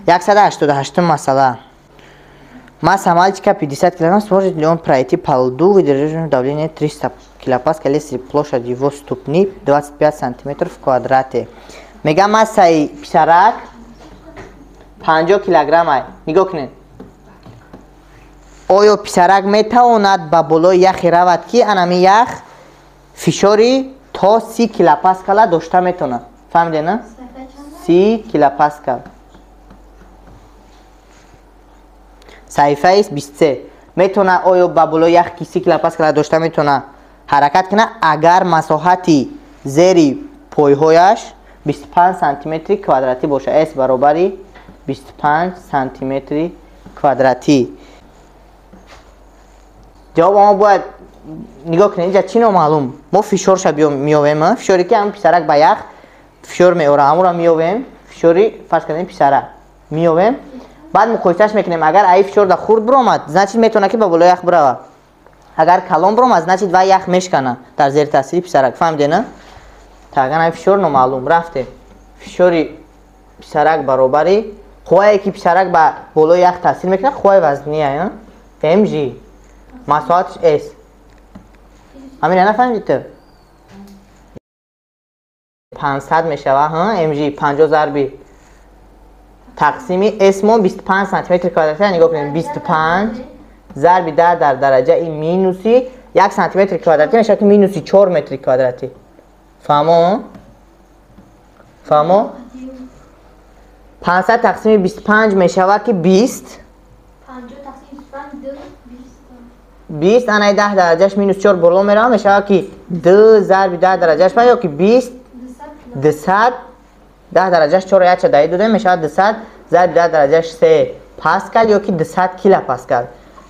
188 масъала. Масса мальчика 50 кг, сможет ли он пройти по льду, выдерживающему давление 300 килопаскаль, если площадь его ступни 25 сантиметров в квадрате? Мега массаи писарак 50 килограмм. Нигоҳ кунед. оё писарак метавонад ба болои яхе равад ки анами ях фишори то 30 килопаскала дошта метавонад? фаҳмиде на? 30 килопаскал. саҳифаи 23. метавонад оё ба болои ях ки 30 килопаскала дошта метавонад ҳаракат кунад агар масоҳати зери пойҳояш 25 сантиметри квадратӣ бошад. с баробари 25 сантиметри квадратӣ. ҷавоб мо бояд нигоҳ кунед. инҷа чӣ номаълум? мо фишорша меёвем. фишоре ки ҳам писарак ба ях фишор меорад. ҳамура меёвем. фишори фарз кардем писарак меёвем. баъд муқоисаш мекунем. агар аи фишор да хурд биромад, значит метавонад ки ба болои ях биравад. агар калон биромад, значит ва ях мешкана дар зери таъсири писарак. фаҳмиде на? таган аи фишор номаълум рафте. фишори писарак баробари қуввае ки писарак ба болои ях таъсир мекунад, қувваи вазние mg масоҳатш s. ҳамина нафаҳмидед ту? 500 мешавад mg 50 зарби тақсими s мо 25 сантиметри квадратӣ. нигоҳ кунед. 25 зарби 10 дар дараҷаи минуси 1 сантиметри квадратӣ мешавад ки минуси 4 метри квадратӣ. фаҳмо? фаҳмо? 500 тақсими 25 мешавад ки 20. 20 анаи 10 дараҷаш минус 4 боло меравад, мешавад ки 2 зарби 10 дараҷаш ба ё ки 20 200 10 дараҷаш 4 яча даҳӣ додем, мешавад 200 зарби 10 дараҷаш 3 паскал ё ки 200 килопаскал.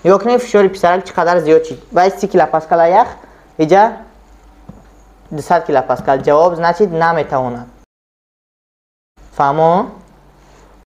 нигоҳ кунед фишори писарак чӣ қадар зиёд шид. баъди 30 килопаскала ях иҷа 200 килопаскал. ҷавоб значит наметавонад. фаҳмо?